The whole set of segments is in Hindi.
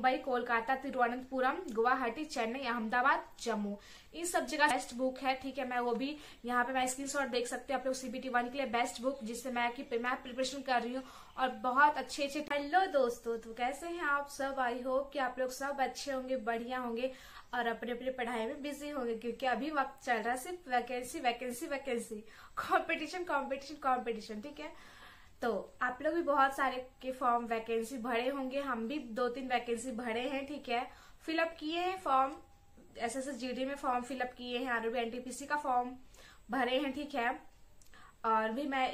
मुंबई, कोलकाता, तिरुवनंतपुरम, गुवाहाटी, चेन्नई, अहमदाबाद, जम्मू, इन सब जगह बेस्ट बुक है। ठीक है, मैं वो भी यहाँ पे मैं स्क्रीनशॉट देख सकते हैं आप लोग। CBT 1 के लिए बेस्ट बुक जिससे मैं प्रिपरेशन कर रही हूँ और बहुत अच्छे। हेलो दोस्तों, तो कैसे हैं आप सब? आई होप कि आप लोग सब अच्छे होंगे, बढ़िया होंगे और अपने अपने पढ़ाई में बिजी होंगे, क्योंकि अभी वक्त चल रहा है सिर्फ vacancy vacancy vacancy, competition competition competition. ठीक है, तो आप लोग भी बहुत सारे के फॉर्म वैकेंसी भरे होंगे, हम भी 2-3 वैकेंसी भरे हैं। ठीक है, फिलअप किए हैं फॉर्म, SSGD में फॉर्म फिलअप किए हैं, RRB NTPC का फॉर्म भरे हैं। ठीक है, और भी मैं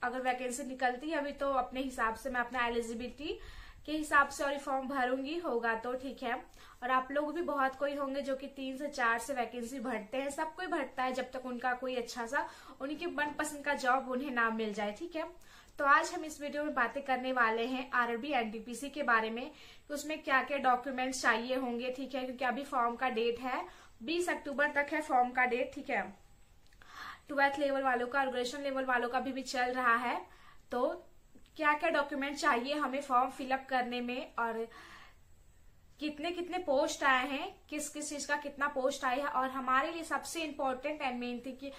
अगर वैकेंसी निकलती है अभी तो अपने हिसाब से मैं अपना एलिजिबिलिटी के हिसाब से और फॉर्म भरूंगी, होगा तो। ठीक है, और आप लोग भी बहुत कोई होंगे जो कि 3 से 4 से वैकेंसी भरते हैं। सब कोई भरता है जब तक उनका कोई अच्छा सा उनकी मनपसंद का जॉब उन्हें ना मिल जाए। ठीक है, तो आज हम इस वीडियो में बातें करने वाले हैं RRB NTPC के बारे में कि उसमें क्या क्या डॉक्यूमेंट्स चाहिए होंगे। ठीक है, क्योंकि अभी फॉर्म का डेट है 20 अक्टूबर तक है फॉर्म का डेट। ठीक है, 12th लेवल वालों का और ग्रेजुएशन लेवल वालों का भी चल रहा है। तो क्या क्या डॉक्यूमेंट चाहिए हमें फॉर्म फिलअप करने में, और कितने कितने पोस्ट आए हैं, किस किस चीज का कितना पोस्ट आया है, और हमारे लिए सबसे इम्पोर्टेंट एंड मेन थी कि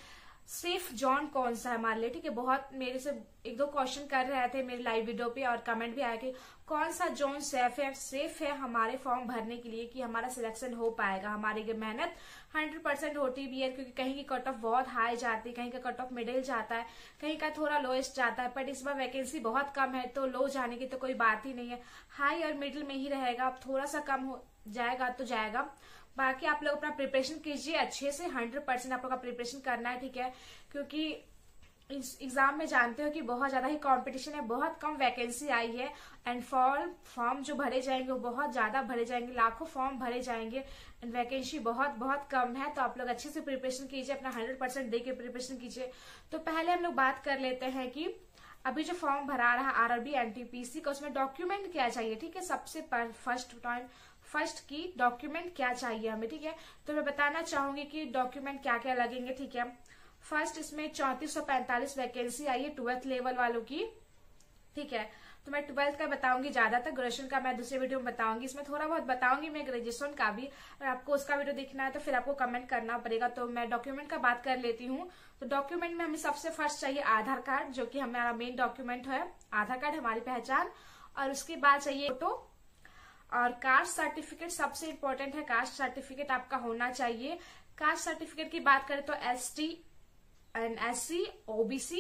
सेफ जोन कौन सा है हमारे लिए। ठीक है, बहुत मेरे से 1-2 क्वेश्चन कर रहे थे मेरे लाइव वीडियो पे और कमेंट भी आया कि कौन सा जोन सेफ है हमारे फॉर्म भरने के लिए कि हमारा सिलेक्शन हो पाएगा। हमारी मेहनत 100% होती भी है, क्योंकि कहीं की कट ऑफ बहुत हाई जाती है, कहीं का कट ऑफ मिडिल जाता है, कहीं का थोड़ा लोएस्ट जाता है। बट इस बार वैकेंसी बहुत कम है तो लो जाने की तो कोई बात ही नहीं है, हाई और मिडिल में ही रहेगा। अब थोड़ा सा कम हो जाएगा तो जाएगा, बाकी आप लोग अपना प्रिपरेशन कीजिए अच्छे से। 100% आप लोग का प्रिपरेशन करना है। ठीक है, क्योंकि इस एग्जाम में जानते हो कि बहुत ज्यादा ही कंपटीशन है, बहुत कम वैकेंसी आई है एंड फॉर्म जो भरे जाएंगे वो बहुत ज्यादा भरे जाएंगे, लाखों फॉर्म भरे जाएंगे एंड वैकेंसी बहुत बहुत कम है। तो आप लोग अच्छे से प्रिपरेशन कीजिए, अपना 100% दे के प्रिपरेशन कीजिए। तो पहले हम लोग बात कर लेते हैं कि अभी जो फॉर्म भरा रहा RRB NTPC का, उसमें डॉक्यूमेंट क्या चाहिए। ठीक है, सबसे फर्स्ट की डॉक्यूमेंट क्या चाहिए हमें। ठीक है, तो मैं बताना चाहूंगी कि डॉक्यूमेंट क्या क्या लगेंगे। ठीक है, फर्स्ट इसमें 3445 वैकेंसी आई है 12th लेवल वालों की। ठीक है, तो मैं 12th का बताऊंगी ज्यादातर, ग्रेजुएशन का मैं दूसरे वीडियो में बताऊंगी, इसमें थोड़ा बहुत बताऊंगी मैं ग्रेजुएशन का भी। और आपको उसका वीडियो देखना है तो फिर आपको कमेंट करना पड़ेगा। तो मैं डॉक्यूमेंट का बात कर लेती हूँ। तो डॉक्यूमेंट में हमें सबसे फर्स्ट चाहिए आधार कार्ड, जो कि हमारा मेन डॉक्यूमेंट है। आधार कार्ड हमारी पहचान, और उसके बाद चाहिए फोटो और कास्ट सर्टिफिकेट। सबसे इम्पोर्टेंट है कास्ट सर्टिफिकेट आपका होना चाहिए। कास्ट सर्टिफिकेट की बात करें तो ST and SC, OBC,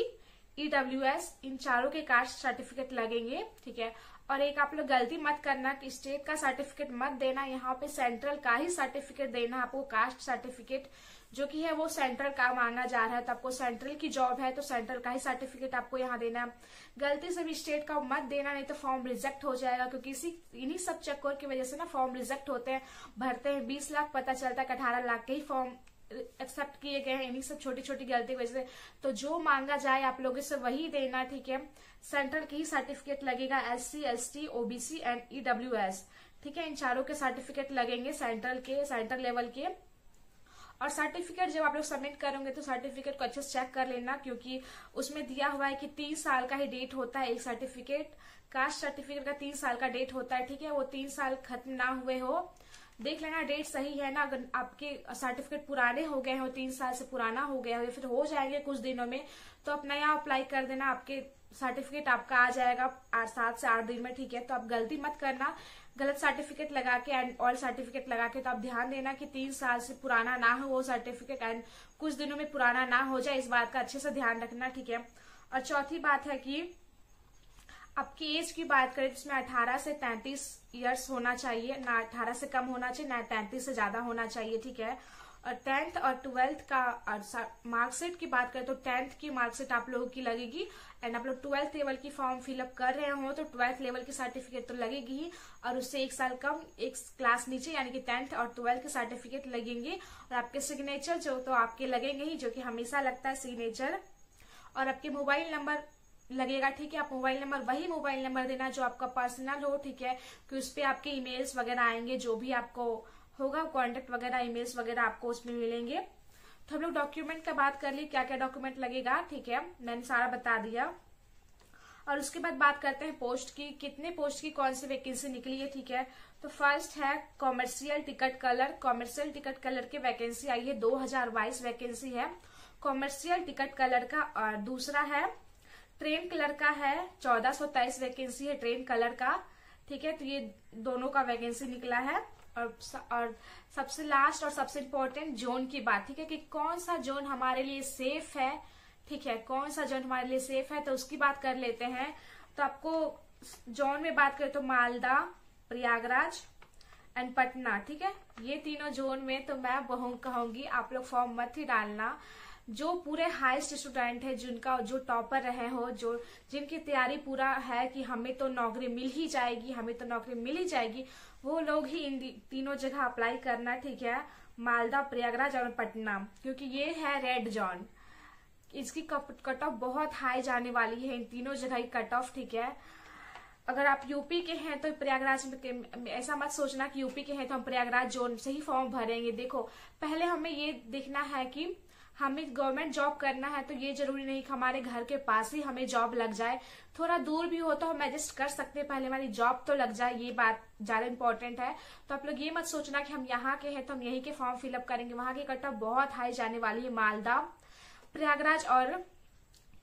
EWS, इन चारों के कास्ट सर्टिफिकेट लगेंगे। ठीक है, और एक आप लोग गलती मत करना कि स्टेट का सर्टिफिकेट मत देना, यहाँ पे सेंट्रल का ही सर्टिफिकेट देना आपको। कास्ट सर्टिफिकेट जो कि है वो सेंट्रल का मांगा जा रहा है, तो आपको सेंट्रल की जॉब है तो सेंट्रल का ही सर्टिफिकेट आपको यहाँ देना है। गलती से भी स्टेट का मत देना, नहीं तो फॉर्म रिजेक्ट हो जाएगा, क्योंकि इन्हीं सब चक्कर की वजह से ना फॉर्म रिजेक्ट होते हैं। भरते हैं 20 लाख, पता चलता है 18 लाख के ही फॉर्म एक्सेप्ट किए गए हैं, इन्हीं सब छोटी छोटी गलती की वजह से। तो जो मांगा जाए आप लोगों से वही देना। ठीक है, सेंट्रल के ही सर्टिफिकेट लगेगा, SC, ST, OBC and EWS। ठीक है, इन चारों के सर्टिफिकेट लगेंगे सेंट्रल लेवल के। और सर्टिफिकेट जब आप लोग सबमिट करोगे तो सर्टिफिकेट को अच्छे से चेक कर लेना, क्योंकि उसमें दिया हुआ है कि 3 साल का ही डेट होता है एक सर्टिफिकेट। कास्ट सर्टिफिकेट का 3 साल का डेट होता है। ठीक है, वो 3 साल खत्म ना हुए हो, देख लेना डेट सही है ना। अगर आपके सर्टिफिकेट पुराने हो गए हो, 3 साल से पुराना हो गया हो या फिर हो जाएंगे कुछ दिनों में, तो आप नया अप्लाई कर देना, आपके सर्टिफिकेट आपका आ जाएगा 7 से 8 दिन में। ठीक है, तो आप गलती मत करना गलत सर्टिफिकेट लगा के एंड ऑल सर्टिफिकेट लगा के। तो आप ध्यान देना कि 3 साल से पुराना ना हो वो सर्टिफिकेट एंड कुछ दिनों में पुराना ना हो जाए, इस बात का अच्छे से ध्यान रखना। ठीक है, और चौथी बात है कि आपकी एज की बात करें तो इसमें 18 से 33 ईयर्स होना चाहिए, ना 18 से कम होना चाहिए ना 33 से ज्यादा होना चाहिए। ठीक है, और 10th और 12th का मार्कशीट की बात करें तो 10th की मार्कशीट आप लोगों की लगेगी एंड आप लोग 12th लेवल की फॉर्म फिलअप कर रहे हो तो 12th लेवल की सर्टिफिकेट तो लगेगी ही, और उससे 1 साल कम 1 क्लास नीचे यानी कि 10th और 12th के सर्टिफिकेट लगेंगे। और आपके सिग्नेचर जो तो आपके लगेंगे ही, जो कि हमेशा लगता है सिग्नेचर, और आपके मोबाइल नंबर लगेगा। ठीक है, आप मोबाइल नंबर वही मोबाइल नंबर देना जो आपका पर्सनल हो। ठीक है, कि उस पर आपके ईमेल्स वगैरह आएंगे, जो भी आपको होगा कॉन्टेक्ट वगैरह ईमेल्स वगैरह आपको उसमें मिलेंगे। तो हम लोग डॉक्यूमेंट का बात कर ली, क्या क्या डॉक्यूमेंट लगेगा। ठीक है, मैंने सारा बता दिया। और उसके बाद बात करते हैं पोस्ट की, कितने पोस्ट की कौन सी वैकेंसी निकली है, ठीक है। तो फर्स्ट है commercial ticket colour. Commercial ticket colour की वैकेंसी आई है 2022 वैकेंसी है कॉमर्शियल टिकट कलर का। और दूसरा है ट्रेन कलर का है 1423 वैकेंसी है ट्रेन कलर का, ठीक है। तो ये दोनों का वैकेंसी निकला है। और सबसे लास्ट और सबसे इम्पोर्टेंट जोन की बात, ठीक है, कि कौन सा जोन हमारे लिए सेफ है, ठीक है, कौन सा जोन हमारे लिए सेफ है, तो उसकी बात कर लेते हैं। तो आपको जोन में बात करें तो मालदा, प्रयागराज एंड पटना, ठीक है, ये तीनों जोन में तो मैं कहूंगी आप लोग फॉर्म मत ही डालना। जो पूरे हाईएस्ट स्टूडेंट है, जिनका जो टॉपर रहे हो, जो जिनकी तैयारी पूरा है कि हमें तो नौकरी मिल ही जाएगी, हमें तो नौकरी मिल ही जाएगी, वो लोग ही इन तीनों जगह अप्लाई करना, ठीक है, मालदा, प्रयागराज और पटना, क्योंकि ये है रेड जोन। इसकी कट ऑफ बहुत हाई जाने वाली है, इन तीनों जगह की कट ऑफ, ठीक है। अगर आप यूपी के हैं तो प्रयागराज में, ऐसा मत सोचना कि यूपी के हैं तो हम प्रयागराज जोन से ही फॉर्म भरेंगे। देखो, पहले हमें ये देखना है कि हमें गवर्नमेंट जॉब करना है, तो ये जरूरी नहीं कि हमारे घर के पास ही हमें जॉब लग जाए, थोड़ा दूर भी हो तो हम एडजस्ट कर सकते हैं, पहले हमारी जॉब तो लग जाए, ये बात ज्यादा इंपॉर्टेंट है। तो आप लोग ये मत सोचना कि हम यहाँ के हैं तो हम यहीं के फॉर्म फिलअप करेंगे, वहां की कट ऑफ बहुत हाई जाने वाली है। मालदा, प्रयागराज और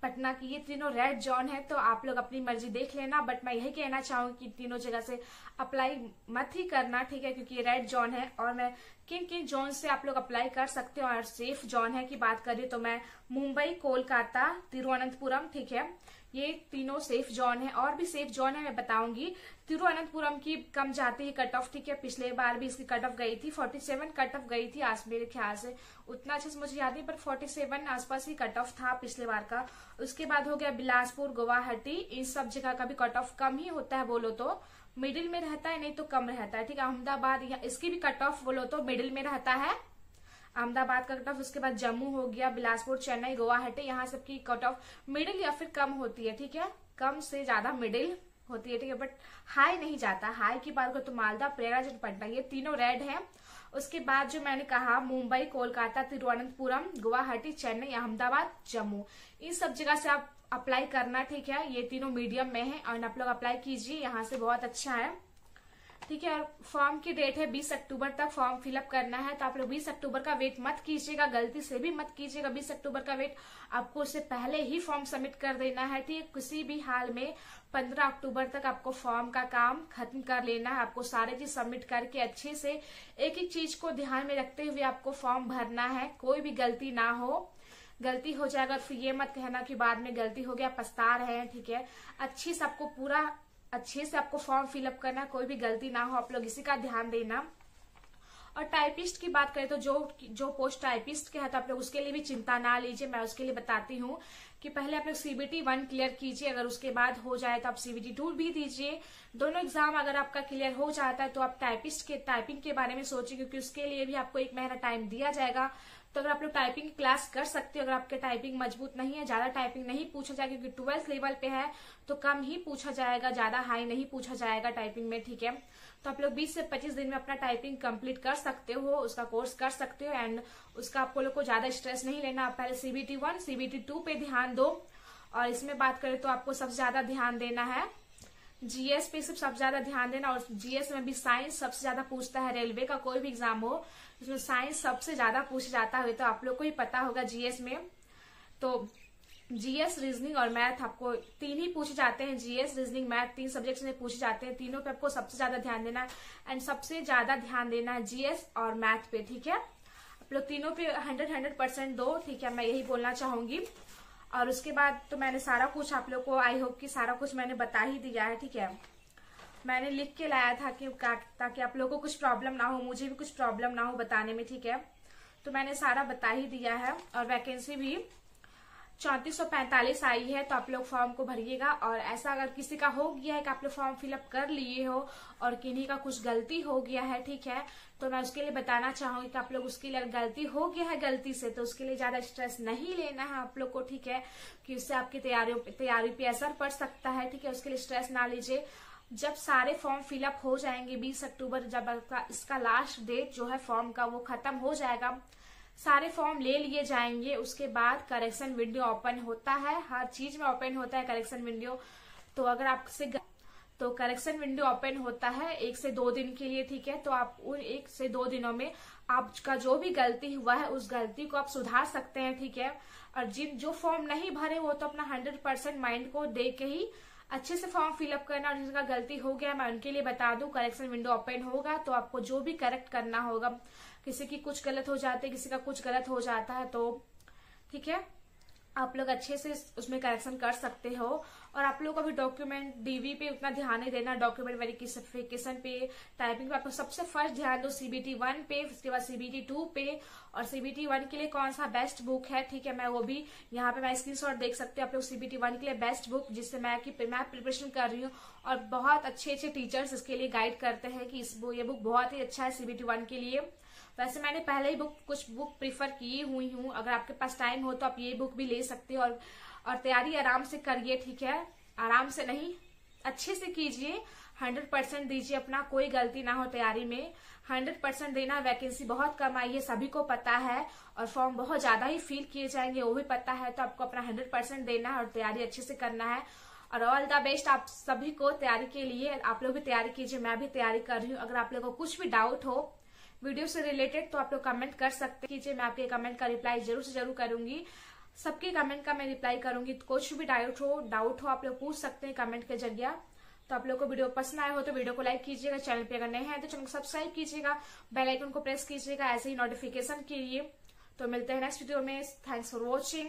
पटना की ये तीनों रेड जोन है, तो आप लोग अपनी मर्जी देख लेना, बट मैं यही कहना चाहूंगी कि तीनों जगह से अप्लाई मत ही करना, ठीक है, क्योंकि ये रेड जोन है। और मैं किन किन जोन से आप लोग अप्लाई कर सकते हो और सेफ जोन है की बात करें तो मैं मुंबई, कोलकाता, तिरुवनंतपुरम, ठीक है, ये तीनों सेफ जोन है। और भी सेफ जोन है मैं बताऊंगी। तिरुवनंतपुरम की कम जाती है कट ऑफ, ठीक है, पिछले बार भी इसकी कट ऑफ गई थी 47 कट ऑफ गई थी, आज मेरे ख्याल से उतना अच्छे से मुझे याद नहीं, पर 47 आसपास ही कट ऑफ था पिछले बार का। उसके बाद हो गया बिलासपुर, गुवाहाटी, इन सब जगह का भी कट ऑफ कम ही होता है, बोलो तो मिडिल में रहता है, नहीं तो कम रहता है, ठीक है। अहमदाबाद, इसकी भी कट ऑफ बोलो तो मिडिल में रहता है, अहमदाबाद का कट ऑफ। उसके बाद जम्मू हो गया, बिलासपुर, चेन्नई, गुवाहाटी, यहाँ सबकी कट ऑफ मिडिल या फिर कम होती है, ठीक है, कम से ज्यादा मिडिल होती है, ठीक है, बट हाई नहीं जाता। हाई की बात करो तो मालदा, प्रयागराज और पटना, ये तीनों रेड है। उसके बाद जो मैंने कहा मुंबई, कोलकाता, तिरुवनंतपुरम, गुवाहाटी, चेन्नई, अहमदाबाद, जम्मू, इन सब जगह से आप अप्लाई करना, ठीक है। ये तीनों मीडियम में है और आप लोग अप्लाई कीजिए, यहाँ से बहुत अच्छा है, ठीक है। और फॉर्म की डेट है 20 अक्टूबर तक फॉर्म फिलअप करना है, तो आप लोग 20 अक्टूबर का वेट मत कीजिएगा, गलती से भी मत कीजिएगा 20 अक्टूबर का वेट, आपको उससे पहले ही फॉर्म सबमिट कर देना है, ठीक है। किसी भी हाल में 15 अक्टूबर तक आपको फॉर्म का काम खत्म कर लेना है, आपको सारे चीज सबमिट करके अच्छे से एक एक चीज को ध्यान में रखते हुए आपको फॉर्म भरना है, कोई भी गलती ना हो। गलती हो जाएगा फिर ये मत कहना कि बाद में गलती हो गया पछता रहे हैं, ठीक है। अच्छे से आपको पूरा अच्छे से आपको फॉर्म फिलअप करना है, कोई भी गलती ना हो, आप लोग इसी का ध्यान देना। और टाइपिस्ट की बात करें तो जो पोस्ट टाइपिस्ट के है तो आप लोग उसके लिए भी चिंता ना लीजिए, मैं उसके लिए बताती हूँ कि पहले आप लोग CBT 1 क्लियर कीजिए, अगर उसके बाद हो जाए तो आप CBT 2 भी दीजिए। दोनों एग्जाम अगर आपका क्लियर हो जाता है तो आप टाइपिंग के बारे में सोचिए, क्योंकि उसके लिए भी आपको 1 महीना टाइम दिया जाएगा। तो अगर आप लोग टाइपिंग क्लास कर सकते हो, अगर आपके टाइपिंग मजबूत नहीं है, ज्यादा टाइपिंग नहीं पूछा जाएगा, क्योंकि 12th लेवल पे है तो कम ही पूछा जाएगा, ज्यादा हाई नहीं पूछा जाएगा टाइपिंग में, ठीक है। तो आप लोग 20 से 25 दिन में अपना टाइपिंग कंप्लीट कर सकते हो, उसका कोर्स कर सकते हो, एंड उसका आपको लोग को ज्यादा स्ट्रेस नहीं लेना। आप पहले CBT 1 CBT 2 पे ध्यान दो। और इसमें बात करें तो आपको सबसे ज्यादा ध्यान देना है GS पे, सिर्फ सबसे ज्यादा ध्यान देना। और GS में भी साइंस सबसे ज्यादा पूछता है, रेलवे का कोई भी एग्जाम हो इसमें साइंस सबसे ज्यादा पूछा जाता है, तो आप लोग को ही पता होगा GS में। तो GS, रीजनिंग और मैथ आपको 3 ही पूछे जाते हैं, GS, रीजनिंग, मैथ 3 सब्जेक्ट्स में पूछे जाते हैं, तीनों पे आपको सबसे ज्यादा ध्यान देना है, एंड सबसे ज्यादा ध्यान देना है GS और मैथ पे, ठीक है। आप लोग तीनों पे 100% दो, ठीक है, मैं यही बोलना चाहूंगी। और उसके बाद तो मैंने सारा कुछ आप लोग को, आई होप कि सारा कुछ मैंने बता ही दिया है, ठीक है। मैंने लिख के लाया था कि ताकि आप लोगों को कुछ प्रॉब्लम ना हो, मुझे भी कुछ प्रॉब्लम ना हो बताने में, ठीक है। तो मैंने सारा बता ही दिया है। और वैकेंसी भी 3445 आई है, तो आप लोग फॉर्म को भरिएगा। और ऐसा अगर किसी का हो गया है कि आप लोग फॉर्म फिलअप कर लिए हो और किन्हीं का कुछ गलती हो गया है, ठीक है, तो मैं उसके लिए बताना चाहूंगी कि आप लोग उसके लिए गलती हो गया है गलती से, तो उसके लिए ज्यादा स्ट्रेस नहीं लेना है आप लोग को, ठीक है, कि उससे आपकी तैयारी पे असर पड़ सकता है, ठीक है। उसके लिए स्ट्रेस ना लीजिए। जब सारे फॉर्म फिलअप हो जाएंगे 20 अक्टूबर, जब इसका लास्ट डेट जो है फॉर्म का वो खत्म हो जाएगा, सारे फॉर्म ले लिए जाएंगे, उसके बाद करेक्शन विंडो ओपन होता है, हर चीज में ओपन होता है करेक्शन विंडो। तो अगर आपसे तो करेक्शन विंडो ओपन होता है 1 से 2 दिन के लिए, ठीक है। तो आप उन 1 से 2 दिनों में आपका जो भी गलती हुआ है उस गलती को आप सुधार सकते हैं, ठीक है। और जो फॉर्म नहीं भरे वो तो अपना 100% माइंड को दे के ही अच्छे से फॉर्म फिलअप करना। और जिनका गलती हो गया मैं उनके लिए बता दूं, करेक्शन विंडो ओपन होगा तो आपको जो भी करेक्ट करना होगा, किसी की कुछ गलत हो जाते किसी का कुछ गलत हो जाता है, तो ठीक है आप लोग अच्छे से उसमें करेक्शन कर सकते हो। और आप लोगों को भी डॉक्यूमेंट डीवी पे उतना ध्यान नहीं देना, डॉक्यूमेंट वेरिफिकेशन पे, टाइपिंग पे आपको सबसे फर्स्ट ध्यान दो CBT 1 पे, उसके बाद CBT 2 पे। और CBT 1 के लिए कौन सा बेस्ट बुक है, ठीक है, मैं वो भी यहाँ पे मैं स्क्रीनशॉट देख सकते हैं आप लोग। CBT 1 के लिए बेस्ट बुक जिससे मैं प्रिपरेशन कर रही हूँ और बहुत अच्छे टीचर्स इसके लिए गाइड करते हैं कि ये बुक बहुत ही अच्छा है CBT 1 के लिए। वैसे मैंने पहले ही कुछ बुक प्रीफर की हुई हूँ, अगर आपके पास टाइम हो तो आप ये बुक भी ले सकते हो। और तैयारी आराम से करिए, ठीक है, आराम से नहीं अच्छे से कीजिए, 100% दीजिए अपना, कोई गलती ना हो तैयारी में। 100% देना, वैकेंसी बहुत कम आई है सभी को पता है और फॉर्म बहुत ज्यादा ही फिल किए जाएंगे वो भी पता है। तो आपको अपना 100% देना है और तैयारी अच्छे से करना है। और ऑल द बेस्ट आप सभी को तैयारी के लिए। आप लोग भी तैयारी कीजिए, मैं भी तैयारी कर रही हूँ। अगर आप लोगों को कुछ भी डाउट हो वीडियो से रिलेटेड तो आप लोग कमेंट कर सकते कीजिए, मैं आपके कमेंट का रिप्लाई जरूर से जरूर करूंगी। सबके कमेंट का मैं रिप्लाई करूंगी। तो कुछ भी डाउट हो आप लोग पूछ सकते हैं कमेंट के जरिए। तो आप लोग को वीडियो पसंद आया हो तो वीडियो को लाइक कीजिएगा, चैनल पे अगर नए हैं तो चैनल को सब्सक्राइब कीजिएगा, बेल आइकन को प्रेस कीजिएगा ऐसे ही नोटिफिकेशन के लिए। तो मिलते हैं नेक्स्ट वीडियो में। Thanks for watching.